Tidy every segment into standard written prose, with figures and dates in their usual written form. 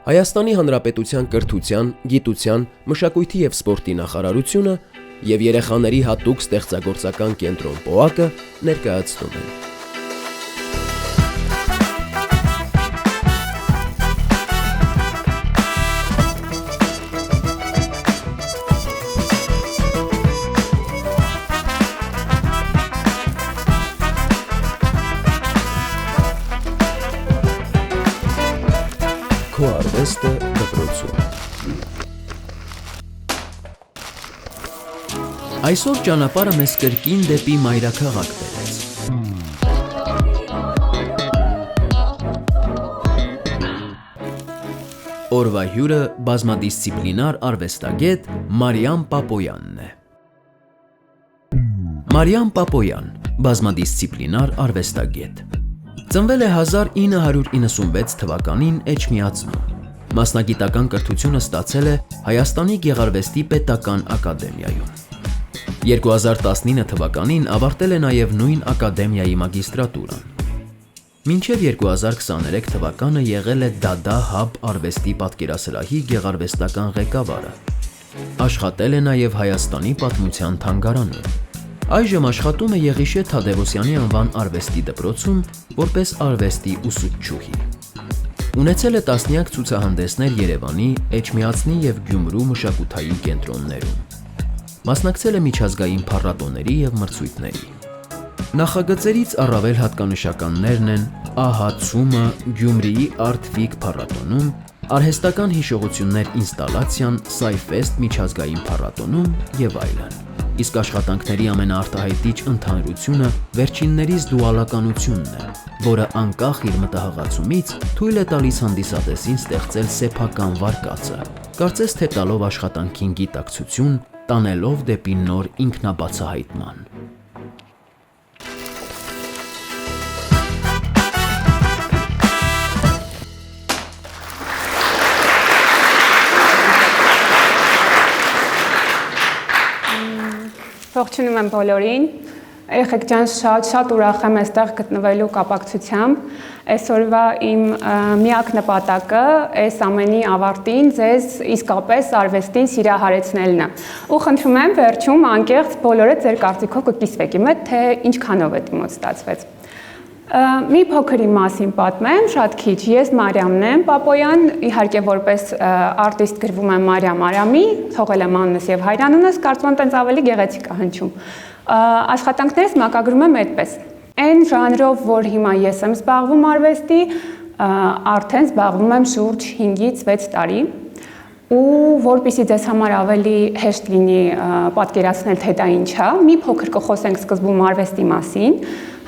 Հայաստանի Հանրապետության կրթության, գիտության, մշակույթի և սպորտի նախարարությունը և երեխաների հատուկ ստեղծագործական կենտրոն ՊՕԱԿ-ը ներկայացնում են։ Քո արվեստը դպրոցում։ Այսօր ճանապարհը մեզ կրկին դեպի մայրաքաղաք բերեց։ Օրվա հյուրը բազմադիսցիպլինար արվեստագետ Մարիամ Պապոյանն է։ Մարիամ Պապոյան, բազմադիսցիպլինար արվեստագետ։ Ծնվել է 1996 թվականին Էջմիածնում։ Մասնագիտական կրթությունը ստացել է Հայաստանի Գեղարվեստի պետական ակադեմիայում։ 2019 թվականին ավարտել է նաև նույն ակադեմիայի մագիստրատուրան։ Մինչև 2023 թվականը եղել է Դադա Հաբ արվեստի պատկերասրահի գեղարվեստական ղեկավարը։ Աշխատել է նաև Հայաստանի պատմության թանգարանում։ Այժմ աշխատում է Եղիշե Թադևոսյանի անվան արվեստի դպրոցում որպես արվեստի ուսուցչուհի։ Ունեցել է տասնյակ ցուցահանդեսներ Երևանի, Էջմիածնի և Գյումրու մշակութային կենտրոններում։ Մասնակցել է միջազգային փառատոների և մրցույթների։ Նախագծերից առավել հատկանշականներն են «Ահա Գյումրիի Art-Week փառատոնում», «Արհեստական հիշողություններ» ինստալացիան Սայֆեստ միջազգային փառատոնում և այլն։ Իսկ աշխատանքների ամենաարտահայտիչ ընդհանրությունը վերջիններիս դուալականությունն է, որը անկախ իր մտահղացումից թույլ է տալիս հանդիսատեսին ստեղծել սեփական վարկածը, կարծես թե տալով աշխատանքին գիտակցություն, տանելով դեպի նոր ինքնաբացահայտման։ Ողջունում եմ բոլորին, երեխեք ջան, շատ ուրախ եմ այստեղ գտնվելու կապակցությամբ։ Այսօրվա իմ միակ նպատակը այս ամենի ավարտին ձեզ իսկապես արվեստին սիրահարեցնելն է։ Ու խնդրում եմ վերջում անկեղծ բոլորը ձեր կարծիքով կկիսվեք իմ հետ, թե ինչքանով է դիմոց ստացվեց։ Մի փոքր իմ մասին պատմեմ, շատ քիչ։ Ես Մարիամն եմ Պապոյան, իհարկե որպես արտիստ գրվում եմ Մարիամ Արամի, թողել եմ անունս եւ հայրանունս, կարծում եմ տենց ավելի գեղեցիկ է հնչում։ Աշխատանքներս մակագրում եմ այդպես։ Այն ժանրով, որ հիմա ես եմ զբաղվում արվեստի, արդեն զբաղվում եմ շուրջ 5-ից 6 տարի։ Ու որպեսզի ձեզ համար ավելի հեշտ լինի պատկերացնել, թե դա ինչ է, մի փոքր կխոսենք սկզբում արվեստի մասին,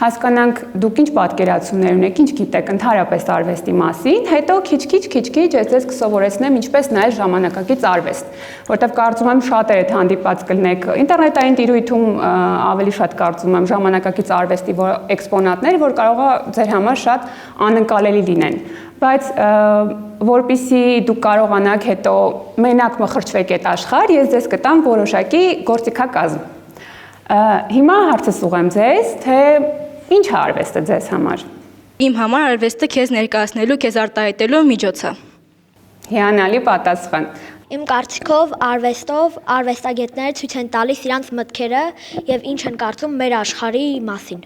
հասկանանք դուք ինչ պատկերացումներ ունեք, ինչ գիտեք ընդհանրապես արվեստի մասին, հետո քիչ-քիչ ես ձեզ կսովորեցնեմ ինչպես նայել ժամանակակից արվեստ, որտեղ կարծում եմ շատերը հանդիպած կլինեք ինտերնետային տիրույթում ավելի շատ կարծում եմ ժամանակակից արվեստի էքսպոնատներ, որ կարող է ձեր համար շատ անընկալելի լինեն, բայց որպեսզի դուք կարողանաք հետո մենակ մխրճվեք այդ աշխարհ, ես ձեզ կտամ որոշակի գործիքակազմ։ Հիմա հարցս ուղղեմ ձեզ, թե ինչ է արվեստը ձեզ համար։ Իմ համար արվեստը քեզ ներկայացնելու, քեզ արտահայտելու միջոց է։ Հիանալի պատասխան։ Իմ կարծիքով արվեստով արվեստագետները ցույց են տալիս իրենց մտքերը եւ ինչ են կարծում մեր աշխարհի մասին։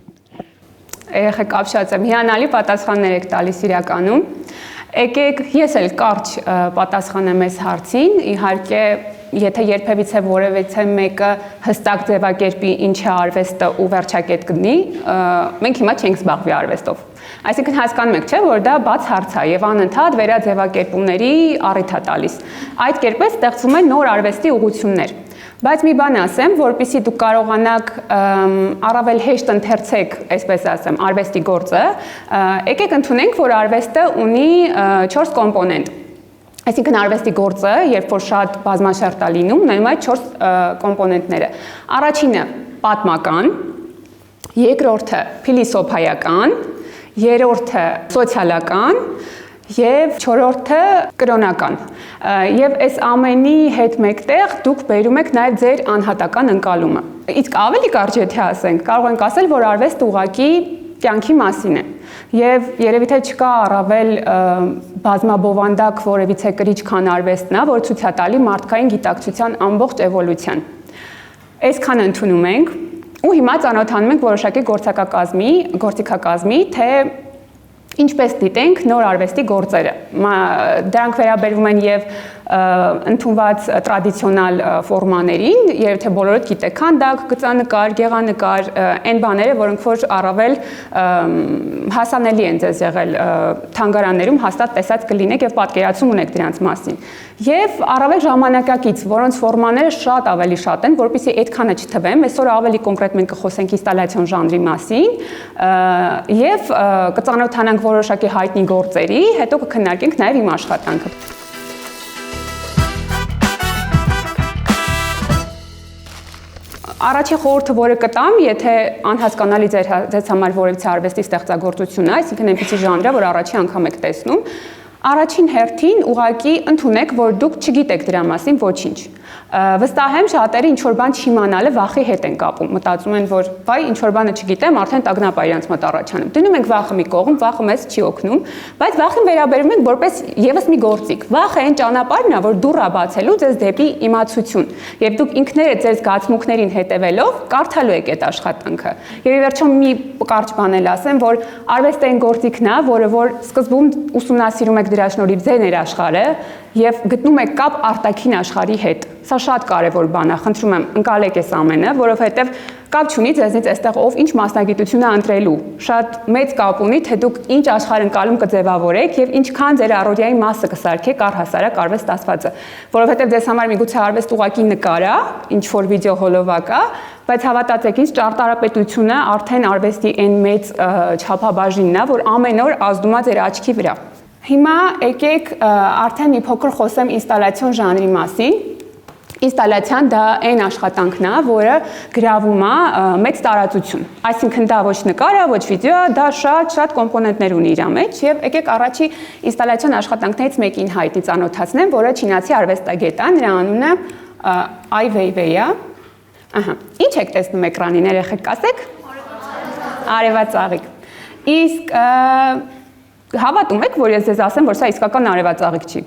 Երեխեք ապշած եմ, հիանալի պատասխաններ եք տալիս իրականում։ Եկեք ես էլ կարճ պատասխանեմ այս հարցին, իհարկե եթե երբևիցե որևիցե մեկը հստակ ձևակերպի ինչ է արվեստը ու վերջակետ կդնի, մենք հիմա չենք զբաղվի արվեստով։ Այսինքն հասկանում եք, չէ, որ դա բաց հարց է եւ անընդհատ վերաձևակերպումների առիթ է տալիս։ Այդ կերպով ստեղծվում են նոր արվեստի ուղղություններ։ Բայց մի բան ասեմ, որպեսզի դուք կարողանաք առավել հեշտ ընթերցեք, այսպես ասեմ, արվեստի գործը, եկեք ընդունենք, որ արվեստը ունի 4 կոմպոնենտ։ Այսինքն արվեստի գործը, երբ որ շատ բազմաշերտ է լինում, ունենում այդ 4 կոմպոնենտները։ Առաջինը պատմական, երկրորդը փիլիսոփայական, երրորդը սոցիալական և չորրորդը կրոնական։ Եվ այս ամենի հետ մեկտեղ դուք բերում եք նաև ձեր անհատական ընկալումը։ Իսկ ավելի կարճ եթե ասենք, կարող ենք ասել, որ արվեստը ուղղակի կյանքի մասին է։ Եվ երևի թե չկա առավել բազմաբովանդակ որևիցե կրիչ քան արվեստն է, որ ցույց է տալի մարդկային գիտակցության ամբողջ էվոլյուցիան։ Այսքան ընդունում ենք ու հիմա ծանոթանում ենք որոշակի գործիքակազմի, թե ինչպես դիտենք նոր արվեստի գործերը։ Դրանք վերաբերվում են եւ ընդունված տրադիցիոնալ ֆորմաներին, երբ թե բոլորդ գիտեք, քանդակ, գծանկար, գեղանկար, այն բաները, որոնք որ առավել հասանելի են ձեզ եղել թանգարաններում, հաստատ տեսած կլինեք եւ պատկերացում ունեք դրանց մասին։ Եվ առավել ժամանակակից, որոնց ֆորմաները շատ ավելի շատ են, որպեսզի այդքանը չթվեմ, այսօր ավելի կոնկրետ մենք կխոսենք ինստալացիոն ժանրի մասին եւ կծանոթանանք որոշակի հայտնի գործերի, հետո կքննարկենք նաեւ իմ աշխատանքը։ Առաջի խորհուրդը, որը կտամ, եթե անհասկանալի ձեզ համար որևիցե արվեստի ստեղծագործություն է, այսինքն այնպիսի ժանր է, որ առաջի անգամ եք տեսնում, առաջին հերթին ուղղակի ընդունեք, որ դուք չգիտեք դրա մասին ոչինչ։ Վստահ եմ շատերը ինչ որ բան չիմանալը վախի հետ են կապում, մտածում են, որ վայ ինչ որ բանը չգիտեմ, արդեն տագնապ է իրանց մոտ առաջանում։ Դնում ենք վախը մի կողմ, վախը մեզ չի օգնում, բայց վախին վերաբերում ենք որպես եւս մի գործիք։ Վախը այն ճանապարհն է, որ դուռ է բացելու ձեզ դեպի իմացություն, եւ դուք ինքներդ ձեր զգացմունքներին հետևելով կարդալու եք այդ աշխատանքը։ Եվ ի վերջո մի կարճ բան էլ ասեմ, որ արվեստը այն գործիքն է, որը որ սկզբում ուսումնասիրում եք դրա շնորհիվ ձեր ներաշխարհը եւ գտնում եք կապ արտաքին աշխարհի հետ։ Սա շատ կարևոր բան է, խնդրում եմ ընկալեք այս ամենը, որովհետեւ կապ չունի ձեզնից այստեղ ով ինչ մասնագիտություն է ընտրելու։ Շատ մեծ կապ ունի, թե դուք ինչ աշխարհընկալում կձևավորեք եւ ինչքան ձեր առօրյայի մասը կսարքեք առհասարակ արվեստ ասվածը, որովհետեւ ձեզ համար միգուցե արվեստ ուղակի նկար է, ինչ որ վիդեո հոլովակ է, բայց հավատացեք ինձ, ճարտարապետությունը արդեն արվեստի այն մեծ չափաբաժինն է, որ ամեն օր ազդում է ձեր աչքի վրա։ Հիմա եկեք արդեն մի փոքր խոսեմ ինստալացիոն ժանրի մասին։ Ինստալացիան դա այն աշխատանքն է, որը գրավում է մեծ տարածություն։ Այսինքն դա ոչ նկար է, ոչ վիդեո է, դա շատ կոմպոնենտներ ունի իր մեջ եւ եկեք առաջի ինստալացիոն աշխատանքներից մեկին հայտնի ծանոթացնեմ, որը չինացի արվեստագետ է, նրա անունը Այ Վեյվեյ է։ Ահա, ինչ եք տեսնում էկրանին, երեխեք, կասեք։ Արևածաղիկ։ Իսկ հավատում եք, որ ես ձեզ ասեմ, որ սա իսկական արևածաղիկ չի։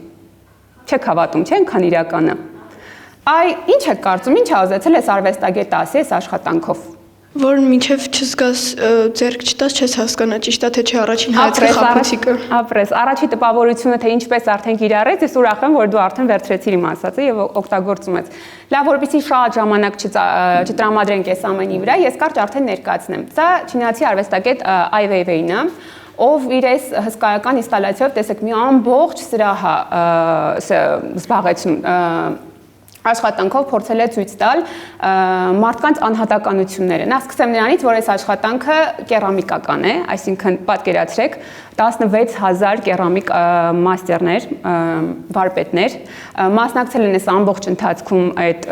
Չեք հավատում, չէ՞, քան իրականը։ Այ ինչ եք կարծում, ինչ է ուզեցել այս արվեստագետը ասի այս աշխատանքով։ Որ մինչև չզգաս ձեռք չտաս, չես հասկանա ճիշտ է թե չէ առաջին հայացքի խաբուցիկը։ Ապրես, առաջի տպավորությունը թե ինչպես արդեն կիրառեց, ես ուրախ եմ, որ դու արդեն վերցրեցիր իմ ասածը եւ օգտագործում ես։ Լավ, որպեսզի շատ ժամանակ չտրամադրենք այս ամենի վրա, ես կարճ արդեն ներկայացնեմ։ Սա չինացի արվեստագետ Այ Վեյվեյն է, ով իր այս հսկայական ինստալացիայով տեսեք մի ամբողջ սրահ զբաղեցնում աշխատանքով փորձել է ցույց տալ մարդկանց անհատականությունները։ Նա սկսեմ նրանից, որ այս աշխատանքը կերամիկական է, այսինքն պատկերացրեք 16000 կերամիկ մաստերներ, վարպետներ մասնակցել են այս ամբողջ ընթացքում այդ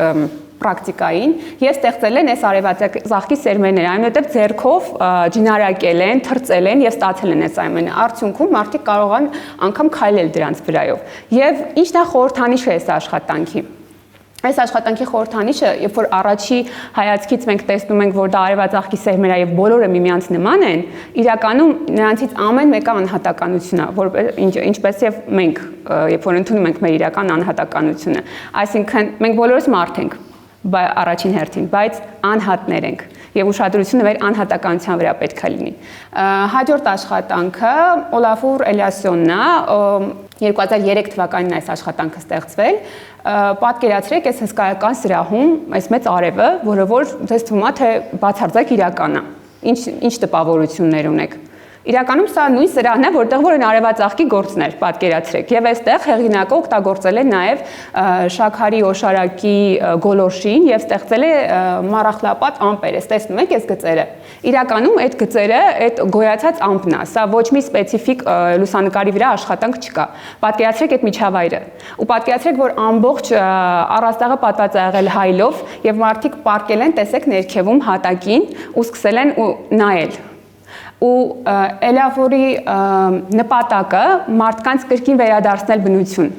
պրակտիկային եւ ստեղծել են այս արևածաղկի սերմերները, այնուհետեւ ձեռքով ջինարակել են, թրծել են եւ ստացել են այս ամենը։ Արդյունքում մարդիկ կարող են անգամ քայլել դրանց վրայով։ Եվ ինչն է խորհրդանիշը այս աշխատանքի։ Այս աշխատանքի խորհրդանիշը, երբ որ առաջի հայացքից մենք տեսնում ենք, որ դա արևածաղկի սերմեր է եւ բոլորը միմյանց նման են, իրականում նրանցից ամեն մեկը անհատականություն է, որ ինչպես եւ մենք, երբ որ ընդունում ենք մեր իրական անհատականությունը, այսինքն մենք բոլորս մարդ ենք առաջին հերթին, բայց անհատներ ենք եւ ուշադրությունը մեր անհատականության վրա պետք է լինի։ Հաջորդ աշխատանքը Օլաֆուր Էլիասյոնն է, 2003 թվականին այս աշխատանքը ստեղծվել։ Պատկերացրեք այս հսկայական սրահում այս մեծ արևը, որը որ ձեզ թվում է թե բացարձակ իրական է։ Ինչ տպավորություններ ունեք։ Իրականում սա նույն սրահն է, որտեղ որ այն արևածաղկի գործներ, պատկերացրեք։ Եվ այստեղ հեղինակը օգտագործել է նաև շաքարի օշարակի գոլորշին եւ ստեղծել է մառախլապատ ամպեր։ Ես տեսնում եք այս գծերը։ Իրականում այդ գծերը, այդ գոյացած ամպն է։ Սա ոչ մի սպეციფიկ լուսանկարի վրա աշխատանք չկա։ Պատկերացրեք այդ միջավայրը։ Ու պատկերացրեք, որ ամբողջ առաստաղը պատված է եղել հայլով եւ մարդիկ պարկել են, տեսեք ներքևում հատակին ու սկսել են նայել։ Ու Էլիավորի նպատակը մարդկանց կրկին վերադարձնել բնություն,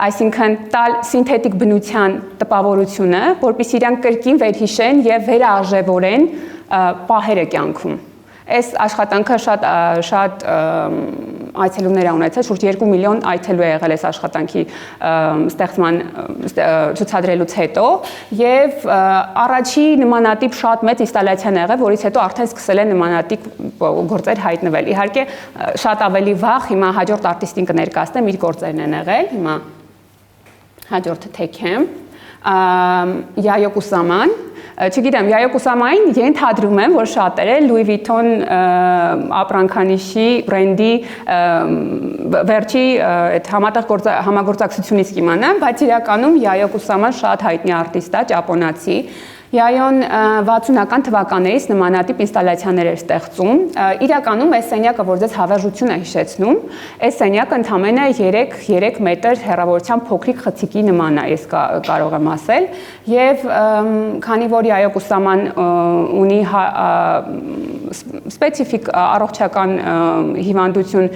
այսինքն տալ սինթետիկ բնության տպավորությունը, որպեսզի իրանք կրկին վերհիշեն եւ վերարժևորեն պահերը կյանքում։ Այս աշխատանքը շատ այցելուներ ա ունեցել, շուրջ 2 միլիոն այցելու է եղել այս աշխատանքի ստեղծման ցուցադրելուց հետո եւ առաջի նմանատիպ շատ մեծ ինստալացիան ա եղել, որից հետո արդեն սկսել են նմանատիպ գործեր հայտնվել։ Իհարկե շատ ավելի վաղ հիմա հաջորդ արտիստին կներկայացնեմ, իր գործերն են եղել, հիմա հաջորդը թեքեմ, Յայո Կուսաման, չգիտեմ, Յայո Կուսամային ենթադրում եմ, որ շատերը Louis Vuitton ապրանքանիշի բրենդի վերջի այդ համագործակցությունից կիմանամ, բայց իրականում Յայո Կուսաման շատ հայտնի արտիստ է, ճապոնացի։ Յայոն 60-ական թվականներից նմանատիպ ինստալացիաներ էր ստեղծում։ Իրականում այս սենյակը, որ ձեզ հավերժություն է հիշեցնում, այս սենյակը ընդամենը 3 մետր հեռավորությամբ փոքրիկ խցիկի նման է, ես կարող եմ ասել, եւ քանի որ Յայո Կուսաման ունի սպეციფიկ առողջական հիվանդություն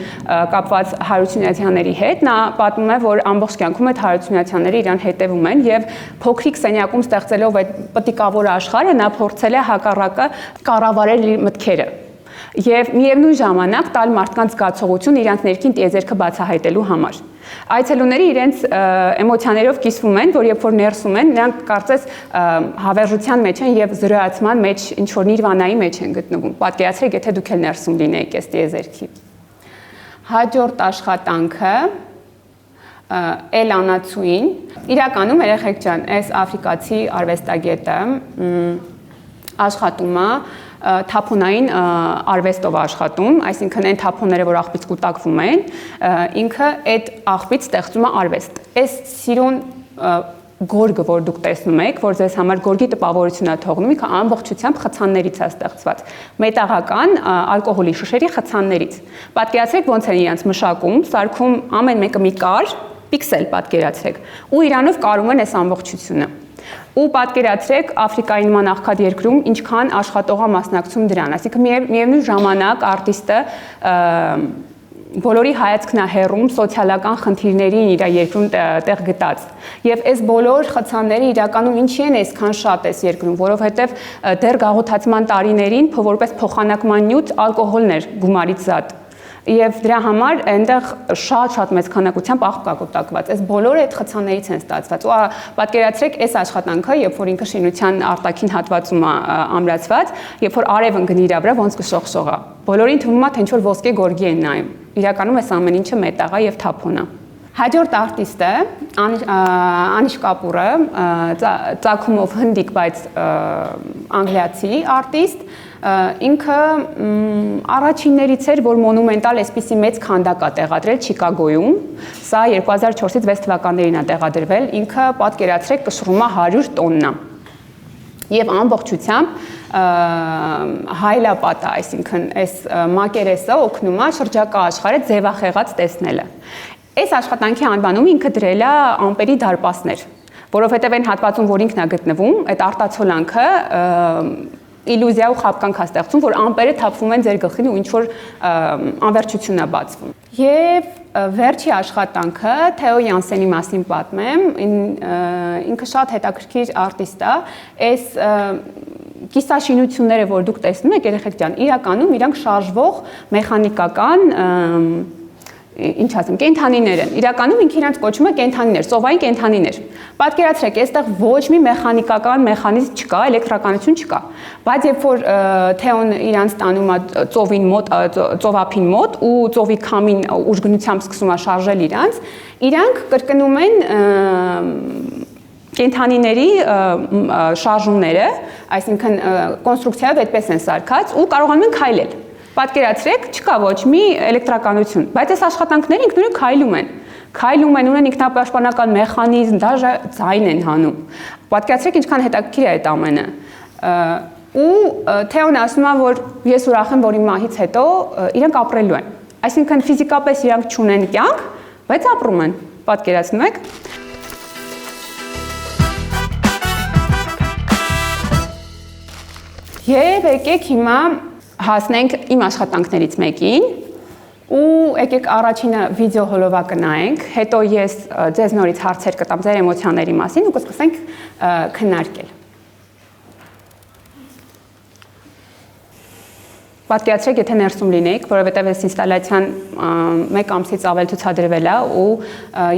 կապված հարությունացիաների հետ, նա պատմում է, որ ամբողջ կյանքում այդ հարությունացիաները իրան հետևում են եւ փոքրիկ սենյակում ստեղծելով այդ պտիկավոր աշխարհը նա փորձել է հակառակը կառավարել իր մտքերը եւ միևնույն ժամանակ տալ մարդկանց զգացողություն իրանց ներքին տիեզերքը բացահայտելու համար։ Այցելուները իրենց էմոցիաներով կիսվում են, որ երբ որ ներսում են, նրանք կարծես հավերժության մեջ են եւ զրոյացման մեջ, ինչ որ նիրվանայի մեջ են գտնվում։ Պատկերացրեք, եթե դուք էլ ներսում լինեիք այս տիեզերքի։ Հաջորդ աշխատանքը Էլանացուին, իրականում երեխեք ջան, այս աֆրիկացի արվեստագետը աշխատում է թափոնային արվեստով աշխատում, այսինքն այն թափոնները, որ աղբից կուտակվում են, ինքը այդ աղբից ստեղծում է արվեստ։ Այս սիրուն գորգը, որ դուք տեսնում եք, որ ձեզ համար գորգի տպավորություն է թողնում, ինքը ամբողջությամբ խցաններից է ստեղծված, մետաղական ալկոհոլի շշերի խցաններից։ Պատկերացրեք ոնց են իրենց մշակում, սարքում ամեն մեկը մի կար, պիքսել պատկերացրեք, ու իրանով կարում են այս ամբողջությունը։ Ու պատկերացրեք Աֆրիկայի նման աղքատ երկրում ինչքան աշխատող է մասնակցում դրան, այսինքն միևնույն ժամանակ արտիստը բոլորի հայացքն է հեռում սոցիալական խնդիրներին իր երկրում տեղ գտած։ Եվ այս բոլոր խցանները իրականում ինչի են այսքան շատ այս երկրում, որովհետև դեռ գաղութացման տարիներին որպես փոխանակման նյութ ալկոհոլն էր գումարից զատ։ Եվ դրա համար այնտեղ շատ մեծ քանակությամբ աղբ կա կուտակված։ Այս բոլորը այդ խցաններից են ստացված։ Ու պատկերացրեք, այս աշխատանքը, երբ որ ինքը շինության արտաքին հատվածում է ամրացված, երբ որ արևն գնի իր վրա, ոնց կշողշողա։ Բոլորին թվում է, թե ինչ որ ոսկե գորգի են նայում։ Իրականում այս ամեն ինչը մետաղ է եւ թափոն է։ Հաջորդ արտիստը Անիշ Կապուրը, ծագումով հնդիկ, բայց անգլիացի արտիստ, ինքը առաջիններից էր, որ մոնումենտալ այսպիսի մեծ քանդակ է տեղադրել Չիկագոյում, սա 2004-ից 6 թվականներին է տեղադրվել, ինքը պատկերացրեք կշռում է 100 տոննա եւ ամբողջությամբ հայլապատ է, այսինքն այս մակերեսը օգնում է շրջակա աշխարհը ձևախեղած տեսնելը։ Այս աշխատանքի անվանումը ինքը դրել է ամպերի դարպասներ, որովհետև այն հատվածում, որ ինքն է գտնվում, այդ արտացոլանքը իլյուզիա ու խաբկանք է ստեղծում, որ ամպերը թափվում են ձեր գլխին ու ինչ որ անվերջություն է բացվում։ Եվ վերջի աշխատանքը Թեո Յանսենի մասին պատմեմ, ինքը շատ հետաքրքիր արտիստ է, այս կիսաշինությունները, որ դուք տեսնում եք, երեխեք ջան, իրականում իրանք շարժվող մեխանիկական ինչ ասեմ, կենթանիներ են։ Իրականում ինքը իրանց կոչում է կենթանիներ, ծովային կենթանիներ։ Պատկերացրեք, այստեղ ոչ մի մեխանիկական մեխանիզմ չկա, էլեկտրականություն չկա։ Բայց երբ որ Թեոն իրանց տանում է ծովին մոտ, ծովափին մոտ ու ծովի քամին ուժգնությամբ սկսում է շարժել իրանք կրկնում են կենթանիների շարժումները, այսինքն կոնստրուկցիայով այդպես են սարքած ու կարողանում են քայլել։ Պատկերացրեք, չկա ոչ մի էլեկտրականություն, բայց այս աշխատանքները ինքնուրույն քայլում են, ունեն ինքնապաշտպանական մեխանիզմ, դաժե ձայն են հանում։ Պատկերացրեք, ինչքան հետաքրքիր է այդ ամենը։ Ու Թեոն ասում է, որ ես ուրախ եմ, որ իմ մահից հետո իրանք ապրելու են։ Այսինքն ֆիզիկապես իրանք չունեն կյանք, բայց ապրում են։ Պատկերացնում եք։ Եվ եկեք հիմա հասնենք իմ աշխատանքներից մեկին ու եկեք առաջինը վիդեո հոլովակը նայենք, հետո ես ձեզ նորից հարցեր կտամ ձեր էմոցիաների մասին ու կսկսենք քննարկել։ Պատկերացրեք, եթե ներսում լինեիք, որովհետև այս ինստալացիան 1 ամսից ավել ցուցադրվել է ու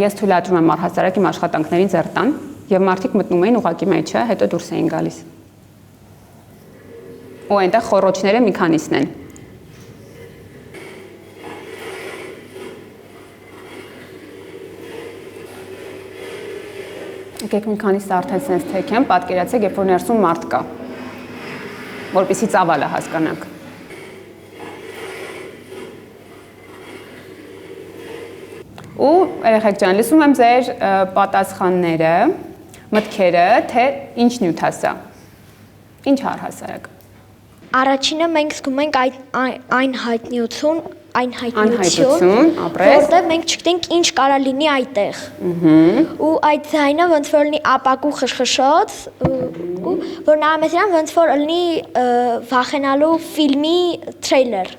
ես թույլատրում եմ առհասարակ իմ աշխատանքներին ձեռ տան եւ մարդիկ մտնում էին ուղակի մեջը, հետո դուրս էին գալիս։ Ու այնտեղ խոռոչները մի քանիսն են։ Եկեք մի քանիսը արդեն sense թեքեմ, պատկերացրեք, երբ որ ներսում մարդ կա, որպեսզի ծավալը հասկանանք։ Ու երեխեք ջան, լսում եմ ձեր պատասխանները, մտքերը, թե ինչ նյութ է սա։ Ինչ առհասարակ։ Առաջինը մենք զգում ենք այն հայտնիություն, ապրես, որտեղ մենք չգիտենք ինչ կարա լինի այդտեղ։ Ու այդ ձայնը ոնց որ լինի ապակու խշխշոց, ու որ նայում ես իրան ոնց որ լինի վախենալու ֆիլմի թրեյլեր։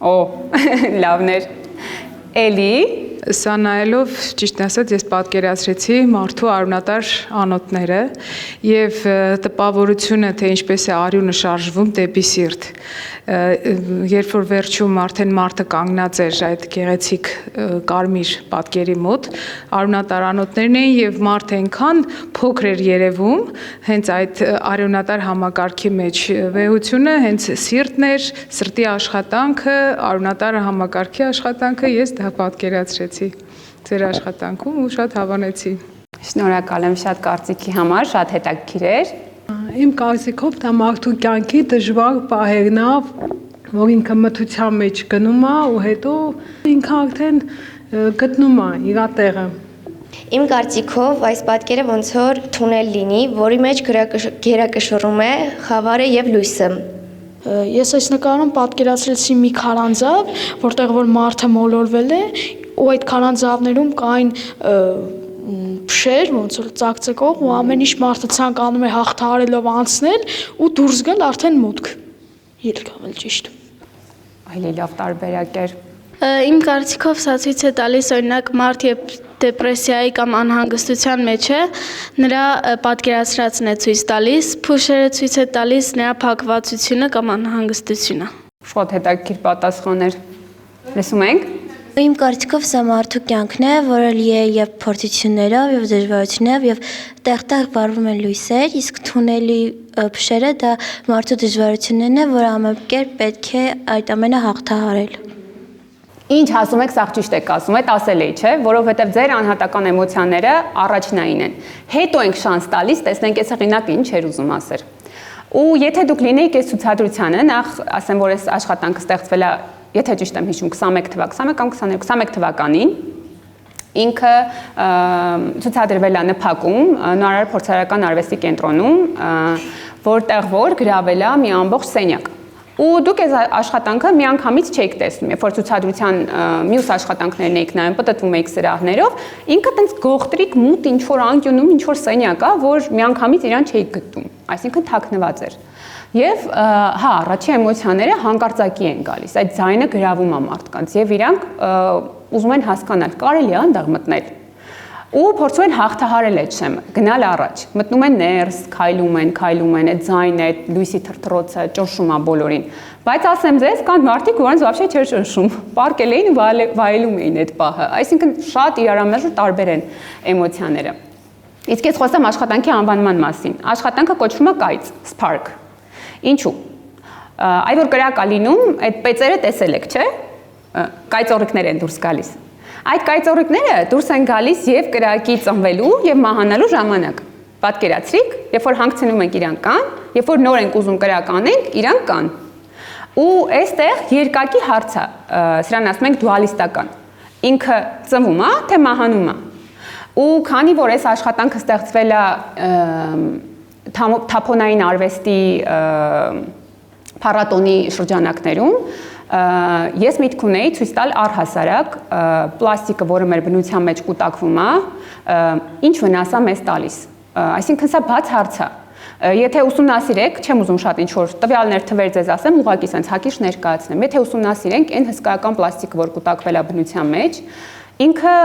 Օ, լավներ։ Էլի Սա նայելով, ճիշտ ասած, ես պատկերացրեցի մարդու արյունատար անոթները եւ տպավորությունը, թե ինչպես է արյունը շարժվում դեպի սիրտ։ Երբ որ վերջում արդեն մարդը կանգնած էր այդ գեղեցիկ կարմիր պատկերի մոտ, արյունատար անոթներն էին եւ մարդը այնքան փոքր էր երևում, հենց այդ արյունատար համակարգի մեջ վեհությունը հենց սիրտն էր, սրտի աշխատանքը, արյունատար համակարգի աշխատանքը, ես դա պատկերացրեցի ձեր աշխատանքում ու շատ հավանեցի։ Շնորհակալ եմ շատ կարծիքի համար, շատ հետաքրքիր էր։ Իմ կարծիքով դա մարդու կյանքի դժվար պահերն է, որ ինքը մթության մեջ գնում է ու հետո ինքը արդեն գտնում է իր տեղը։ Իմ կարծիքով այս պատկերը ոնց որ թունել լինի, որի մեջ գերակշռում է խավարը եւ լույսը։ Ես այս նկարում պատկերացրեցի մի քարանձավ, որտեղ որ մարդը մոլորվել է, ու այդ քարանձավներում կային փշեր, ոնց որ ծակծկող, ու ամեն ինչ մարդը ցանկանում է հաղթահարելով անցնել ու դուրս գալ արդեն մուտք։ Ելք ավել ճիշտ։ Այլ լավ տարբերակ էր։ Իմ կարծիքով սա ցույց է տալիս օրինակ մարդ երբ դեպրեսիայի կամ անհանգստության մեջ է, նրա պատկերացրածն է ցույց տալիս, փուշերը ցույց է տալիս նրա փակվածությունը կամ անհանգստությունը։ Շատ հետաքրքիր պատասխան էր։ Լսում ենք։ Իմ կարծիքով սա մարդու կյանքն է, որը լի է եւ փորձություններով, եւ դժվարություններով, եւ տեղ-տեղ վառվում են լույսեր, իսկ թունելի փշերը դա մարդու դժվարություններն է, որ ամենքեր պետք է այդ ամենը հաղթահարել։ Ինչ ասում եք, սա ճիշտ եք ասում, այդ ասել էի, չէ, որովհետև ձեր անհատական էմոցիաները առաջնային են։ Հետո ենք շանս տալիս, տեսնենք այս հեղինակը ինչ էր ուզում ասել։ Ու եթե դուք լինեիք այս ցուցադրությանը, նախ ասեմ, որ այս աշխատանքը ստեղծվել է, եթե ճիշտ եմ հիշում, 21 կամ 22 թվականին, ինքը ցուցադրվել է ՆՓԱԿ-ում, Նորարար փորձարարական արվեստի կենտրոնում, որտեղ որ գրավել է մի ամբողջ սենյակ։ Ու դուք այս աշխատանքը միանգամից չեք տեսնում, երբ որ ցուցադրության մյուս աշխատանքներն եք նայում, պատտվում եք սրահներով, ինքը տենց գողտրիկ մութ ինչ որ անկյունում, ինչ որ սենյակ է, որ միանգամից իրան չեք գտնում, այսինքն թաքնված էր։ Եվ հա, առաջի էմոցիաները հանկարծակի են գալիս, այդ ձայնը գրավում է մարդկանց եւ իրանք ուզում են հասկանալ, կարելի է այնտեղ մտնել։ Ու փորձում են հաղթահարել այդ շեմը, գնալ առաջ, մտնում են ներս, քայլում են, այդ ձայնը, այդ լույսի թրթռոցը ճնշում է բոլորին։ Բայց ասեմ ձեզ, կան մարդիկ, որոնց вообще չէր ճնշում, պարկել էին ու վայելում էին այդ պահը, այսինքն շատ իրարամերժ ու տարբեր են էմոցիաները։ Իսկ ես խոսեմ աշխատանքի անվանման մասին։ Աշխատանքը կոչվում է կայծ, spark։ Ինչու՞։ Այ որ կրակ է լինում, այդ պեծերը տեսել եք, չէ՞։ Կայծոռիկներ են դուրս գալիս։ Այդ կայծոռիկները դուրս են գալիս եւ կրակի ծնվելու եւ մահանալու ժամանակ։ Պատկերացրիք, երբ որ հանգցնում ենք իրան կան, երբ որ նոր ենք ուզում կրակ անենք, իրան կան։ Ու այստեղ երկակի հարց է, սրան ասում ենք դուալիստական։ Ինքը ծնվում է, թե մահանում է։ Ու քանի որ այս աշխատանքը ստեղծվել է թափոնային արվեստի փառատոնի շրջանակներում, ես միտք ունեի ցույց տալ առհասարակ պլաստիկը, որը մեր բնության մեջ կուտակվում է, ինչ վնաս է մեզ տալիս։ Այսինքն սա բաց հարց է։ Եթե ուսումնասիրեք, չեմ ուզում շատ ինչ-որ տվյալներ թվեր ձեզ ասեմ, ուղղակի sense հակիրճ ներկայացնեմ։ Եթե ուսումնասիրենք այն հսկայական պլաստիկը, որ կուտակվել է բնության մեջ, ինքը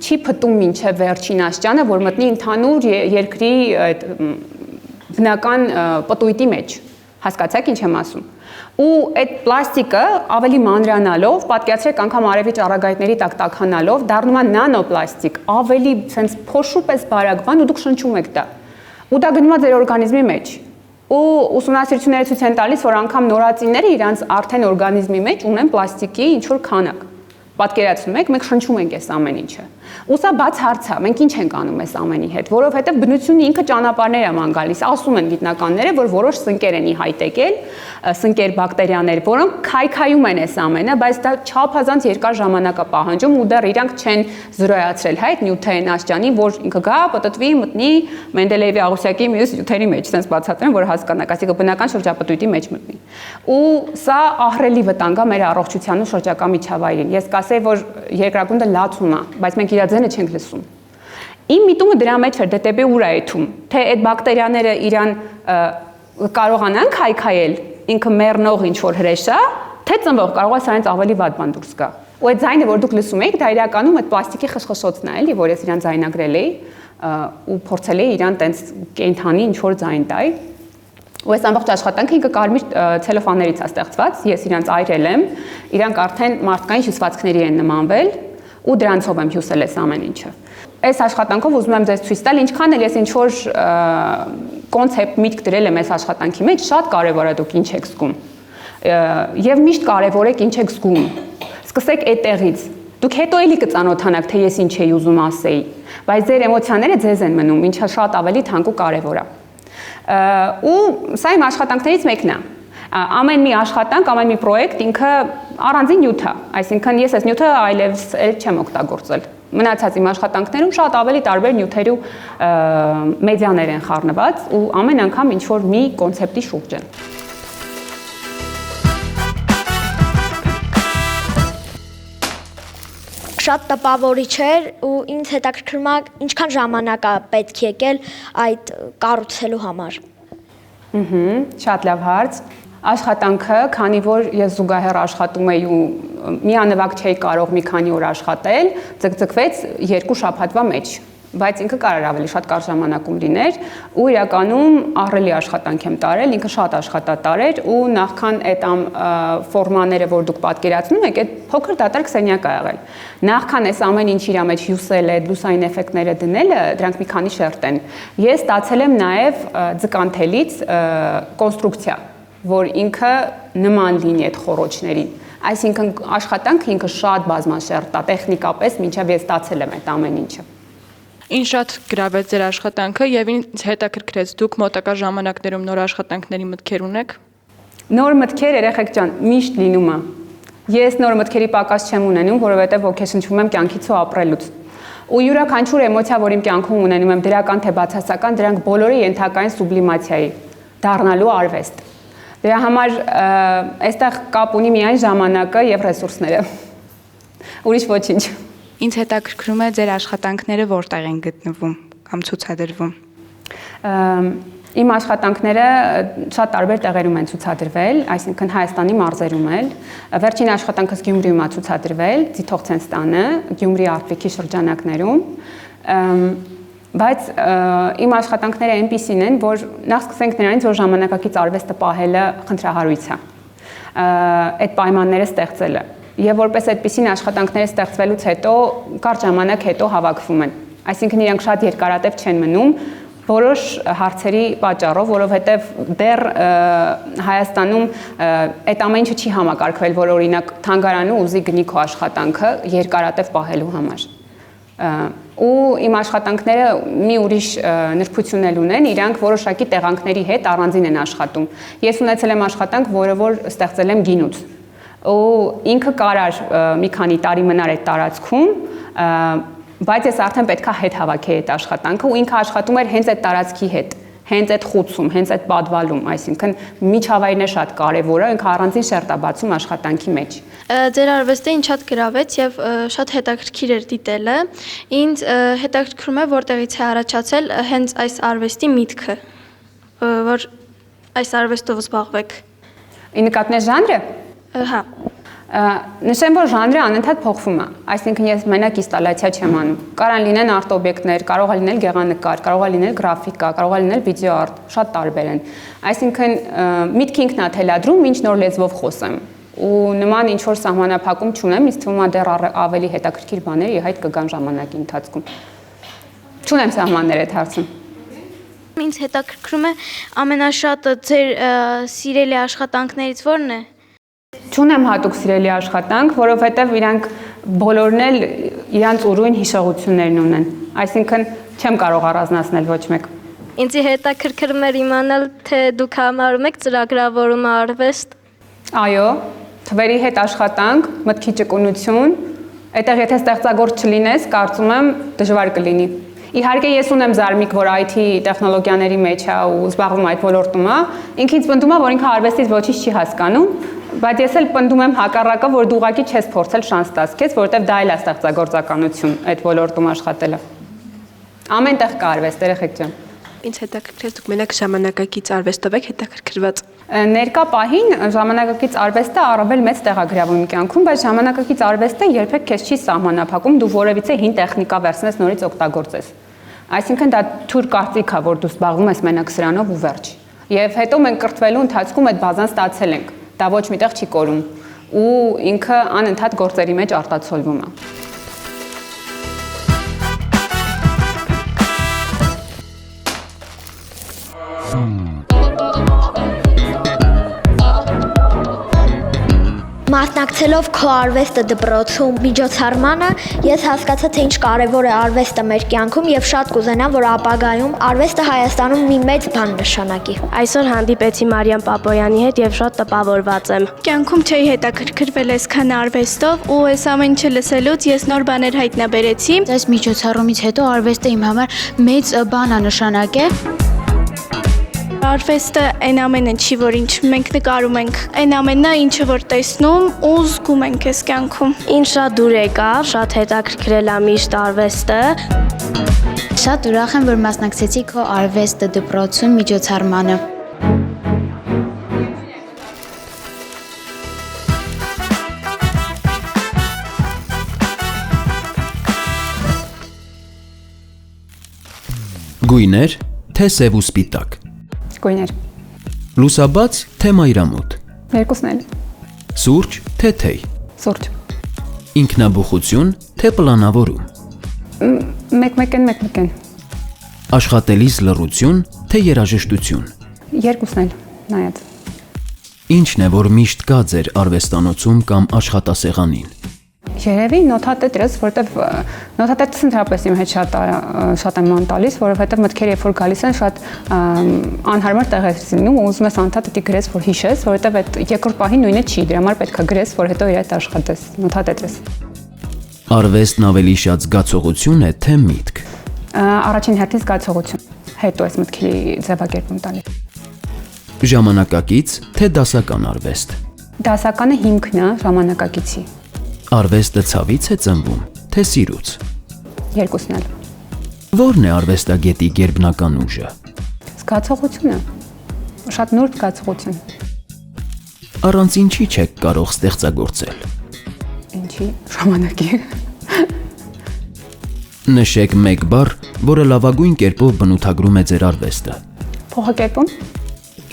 չի փտում մինչև վերջին աշճանը, որ մտնի ընդհանուր երկրի բնական պտույտի մեջ։ Հասկացաք ինչ եմ ասում։ Ու այդ պլաստիկը ավելի մանրանալով, պատկերացրեք անգամ արևի ճառագայթների տակ տաքանալով, դառնում է նանոպլաստիկ, ավելի sense փոշու պես բարակվան ու դուք շնչում եք դա։ Ու դա գնում է ձեր օրգանիզմի մեջ։ Ու ուսումնասիրությունները ցույց են տալիս, որ անգամ նորածինները իրանց արդեն օրգանիզմի մեջ ունեն պլաստիկի ինչ որ քանակ։ Պատկերացնում եք, մենք շնչում ենք այս ամեն ինչը։ Ու սա բաց հարց է, մենք ինչ ենք անում այս ամենի հետ, որովհետև բնությունը ինքը ճանապարհներ է ման գալիս, ասում են գիտնականները, որ որոշ սնկեր են ի հայտ եկել, սնկեր բակտերիաներ, որոնք քայքայում են այս ամենը, բայց դա չափազանց երկար ժամանակ է պահանջում ու դեռ իրանք չեն զրոյացրել հայտ Նյութեն աշճանի, որ ինքը գա, պտտվի, մտնի Մենդելեևի աղյուսակի մյուս նյութերի մեջ, sense բացատրեմ, որ հասկանաք, այսինքն բնական շրջապտույտի մեջ մտնի։ Ու սա ահռելի վտանգ է մեր առողջության ու շրջակա միջավայրին։ Ես կասեի, որ երկրագունդը լացում է, բայց մենք իր ձենը չենք լսում։ Իմ միտումը դրա մեջ էր, դեպի ուր է եթում, թե այդ բակտերիաները իրան կարողանան քայքայել, ինքը մեռնող ինչ որ հրեշ է, թե ծնվող կարող է սրանից ավելի վատ բան դուրս գա։ Ու այդ ձայնը, որ դուք լսում եք, դա իրականում այդ պլաստիկի խշխշոցն է, էլի, որ ես իրան ձայնագրել էի ու փորձել էի իրան տենց կենթանի ինչ որ ձայն տալ։ Ու այս ամբողջ աշխատանքը ինքը կարմիր ցելոֆաններից է ստեղծված, ես իրանց այրել եմ, իրանք արդեն մարդկային հյուսվածքների են նմանվել ու դրանցով եմ հյուսել այս ամեն ինչը։ Այս աշխատանքով ուզում եմ ձեզ ցույց տալ, ինչքան էլ ես ինչ որ կոնցեպտ միտք դրել եմ այս աշխատանքի մեջ, շատ կարևոր է դուք ինչ եք զգում։ Եվ միշտ կարևոր է ինչ եք զգում։ Սկսեք այդտեղից։ Դուք հետո էլի կծանոթանաք, թե ես ինչ էի ուզում ասեի, բայց ձեր էմոցիաները ձեզ են մնում, ինչը շատ ավելի թանկ ու կարևոր է։ Ու սա իմ աշխատանքներից մեկն է։ Ամեն մի աշխատանք, ամեն մի պրոյեկտ ինքը առանձին նյութ է, այսինքն ես այս նյութը այլևս չեմ օգտագործել։ Մնացած իմ աշխատանքներում շատ ավելի տարբեր նյութերի մեդիաներ են խառնված ու ամեն անգամ ինչ որ մի կոնցեպտի շուրջ են։ Շատ տպավորիչ էր ու ինձ հետաքրքրում է ինչքան ժամանակ է պետք եկել այդ կառուցելու համար։ Շատ լավ հարց։ Աշխատանքը, քանի որ ես զուգահեռ աշխատում էի ու միանվագ չէի կարող մի քանի օր աշխատել, ձգձգվեց 2 շաբաթվա մեջ, բայց ինքը կարող ավելի շատ կարճ ժամանակում լիներ ու իրականում ահռելի աշխատանք եմ տարել, ինքը շատ աշխատատար էր ու նախքան այդ ֆորմաները, որ դուք պատկերացնում եք, այդ փոքր դատարկ սենյակ ա եղել։ Նախքան այս ամեն ինչ իր մեջ հյուսել է, լուսային էֆեկտները դնելը, դրանք մի քանի շերտ են։ Ես ստացել եմ նաև ձկանթելից կոնստրուկցիա, որ ինքը նման լինի այդ խոռոչներին։ Այսինքն աշխատանքը ինքը շատ բազմաշերտ է, տեխնիկապես մինչև ես ստացել եմ այդ ամեն ինչը։ Ինչ շատ գրավեց ձեր աշխատանքը եւ ինձ հետաքրքրեց դուք մոտակա ժամանակներում նոր աշխատանքների մտքեր ունեք։ Նոր մտքեր, երեխեք ջան, միշտ լինում է։ Ես նոր մտքերի պակաս չեմ ունենում, որովհետեւ ոգեշնչվում եմ կյանքից ու ապրելուց։ Ու յուրաքանչյուր էմոցիա, որ իմ կյանքում ունենում եմ, դրական թե բացասական, դրանք բոլորը ենթակա են սուբլիմացիայի, դառնալու արվեստ։ Դրա համար այստեղ կապ ունի միայն ժամանակը եւ ռեսուրսները։ Ուրիշ ոչինչ։ Ինձ հետաքրքրում է ձեր աշխատանքները որտեղ են գտնվում կամ ցուցադրվում։ Իմ աշխատանքները շատ տարբեր տեղերում են ցուցադրվել, այսինքն Հայաստանի մարզերում էլ։ Վերջին աշխատանքս Գյումրիում է ցուցադրվել, Ձիթողցենստանը, Գյումրի Արտվիքի շրջանակներում։ Բայց իմ աշխատանքները այնպիսին են, որ նախ սկսենք նրանից, որ ժամանակակից արվեստը պահելը խնդրահարույց է։ Այդ պայմանները ստեղծելը։ Եվ որպես այդպիսին աշխատանքները ստեղծվելուց հետո կարճ ժամանակ հետո հավաքվում են։ Այսինքն իրանք շատ երկարատև չեն մնում որոշ հարցերի պատճառով, որովհետև դեռ Հայաստանում այդ ամեն ինչը չի համակարգվել, որ օրինակ թանգարանը ուզի գնի քո աշխատանքը երկարատև պահելու համար։ Ու իմ աշխատանքները մի ուրիշ նրբություն էլ ունեն, իրանք որոշակի տեղանքների հետ առանձին են աշխատում։ Ես ունեցել եմ աշխատանք, որը որ ստեղծել եմ գինուց։ Ու ինքը կարար մի քանի տարի մնար այդ տարածքում, բայց ես արդեն պետքա հետ հավաքեի այդ աշխատանքը ու ինքը աշխատում էր հենց այդ տարածքի հետ, հենց այդ խուցում, հենց այդ պատվալում, այսինքն միջավայրն է շատ կարևորը, ինքը առանձին շերտ է բացում աշխատանքի մեջ։ Ձեր արվեստը ինձ շատ գրավեց եւ շատ հետաքրքիր էր դիտելը։ Ինձ հետաքրքրում է որտեղից է առաջացել հենց այս արվեստի միտքը, որ այս արվեստով զբաղվեք։ Ի նկատի ժանրը։ Հա։ Նշեմ, որ ժանրը անընդհատ փոխվում է, այսինքն ես մենակ ինստալացիա չեմ անում։ Կարող լինեն արտ-օբյեկտներ, կարող է լինել գեղանկար, կարող է լինել գրաֆիկա, կարող է լինել վիդեո արտ, շատ տարբեր են։ Այսինքն միտքը ինքն է թելադրում, ինչ նոր լեզվով խոսեմ։ Ու նման ինչ որ սահմանափակում չունեմ, ինձ թվում է դեռ ավելի հետաքրքիր բաներ ի հայտ կգան ժամանակի ընթացքում։ Չունեմ սահմաններ այդ հարցում։ Ինձ հետաքրքրում է ամենաշատը ձեր սիրելի աշխատանքներից ո՞րն է։ Չունեմ հատուկ սիրելի աշխատանք, որովհետև իրանք բոլորն էլ իրանց ուրույն հիշողություններն ունեն։ Այսինքն չեմ կարող առանձնացնել ոչ մեկ։ Ինձ հետաքրքրում էր իմանալ, թե դուք համարում եք ծրագրավորումը արվեստ։ Այո, թվերի հետ աշխատանք, մտքի ճկունություն, այդտեղ եթե ստեղծագործ չլինես, կարծում եմ դժվար կլինի։ Իհարկե ես ունեմ զարմիկ, որ IT տեխնոլոգիաների մեջ է ու զբաղվում այդ ոլորտում է, ինքից պնդում է, որ ինքը արվեստից ոչինչ չի հասկանում, բայց ես էլ պնդում եմ հակառակը, որ դու ուղղակի չես փորձել շանս տաս քեզ, որովհետև դա էլ է ստեղծագործականություն այդ ոլորտում աշխատելը։ Ամենտեղ կա արվեստ, երեխեք ջան։ Ինձ հետաքրքրեց դուք մենակ ժամանակակից արվեստով եք հետաքրքրված։ Ներկա պահին ժամանակակից արվեստը առավել մեծ տեղ է գրավում կյանքում, բայց ժամանակակից արվեստը երբեք քեզ չի սահմանափակում, դու որևիցե հին տեխնիկա վերցնես նորից օգտագործես։ Այսինքն դա թույլ կարծիք է, որ դու զբաղվում ես մենակ սրանով ու վերջ։ Եվ հետո մենք կրթվելու ընթացքում այդ բազան ստացել ենք։ Դա ոչ միտեղ չի կորում ու ինքը անընդհատ գործերի մեջ արտացոլվում է։ Մասնակցելով քո արվեստը դպրոցում միջոցառմանը, ես հասկացա, թե ինչ կարևոր է արվեստը մեր կյանքում եւ շատ կուզենամ, որ ապագայում արվեստը Հայաստանում մի մեծ բան նշանակի։ Այսօր հանդիպեցի Մարիամ Պապոյանի հետ եւ շատ տպավորված եմ։ Կյանքում չէի հետաքրքրվել այսքան արվեստով ու այս ամեն ինչը լսելուց ես նոր բաներ հայտնաբերեցի։ Այս միջոցառումից հետո արվեստը իմ համար մեծ բան է նշանակել։ Արվեստը այն ամենը չի, որ ինչ մենք նկարում ենք, այն ամենն է, ինչը որ տեսնում ու զգում ենք այս կյանքում։ Ինչ շատ դուր եկավ, շատ հետաքրքրել է միշտ արվեստը։ Շատ ուրախ եմ, որ մասնակցեցի քո արվեստը դպրոցում միջոցառմանը։ Գույներ, թե սև ու սպիտակ։ Գույներ։ Լուսաբաց, թե մայրամուտ։ Երկուսն էլ։ Սուրճ, թե թեյ։ Սուրճ։ Ինքնաբուխություն, թե պլանավորում։ Մեկ-մեկ են։ Աշխատելիս լռություն, թե երաժշտություն։ Երկուսն էլ, նայած։ Ինչն է, որ միշտ կա ձեր արվեստանոցում կամ աշխատասեղանին։ Երևի նոթատետրս, որովհետև նոթատետրս ընդհանրապես իմ հետ շատ եմ ման տալիս, որովհետև մտքերը երբ որ գալիս են շատ անհարմար տեղեր լինում ու ուզում ես անդադ դի գրես, որ հիշես, որովհետև այդ երկրորդ պահին նույնը չի, դրա համար պետք է գրես, որ հետո իր հետ աշխատես, նոթատետրս։ Արվեստն ավելի շատ զգացողություն է, թե միտք։ Առաջին հերթին զգացողություն, հետո այս մտքի ձևակերպում տալիս։ Ժամանակակից, թե դասական արվեստ։ Դասականը հիմքն է ժամանակակիցի։ Արվեստը ցավից է ծնվում, թե սիրուց։ Երկուսն էլ։ Որն է արվեստագետի գերբնական ուժը։ Զգացողությունը։ Շատ նուրբ զգացողություն։ Առանց ինչի չեք կարող ստեղծագործել։ Ինչի ժամանակի։ Նշեք մեկ բառ, որը լավագույն կերպով բնութագրում է ձեր արվեստը։ Փոխակերպում։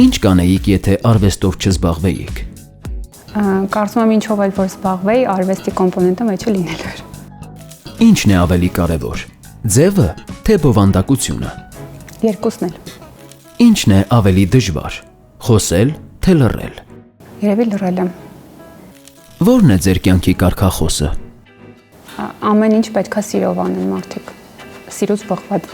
Ինչ կանեիք, եթե արվեստով չզբաղվեիք։ Կարծում եմ ինչով էլ որ զբաղվեի, արվեստի կոմպոնենտը մեջը լինելու էր։ Ինչն է ավելի կարևոր՝ ձևը, թե բովանդակությունը։ Երկուսն էլ։ Ինչն է ավելի դժվար՝ խոսել, թե լռել։ Երևի լռել եմ։ Որն է ձեր կյանքի կարգախոսը։ Ամեն ինչ պետքա սիրով անեն մարդիկ։ Սիրուց բխված։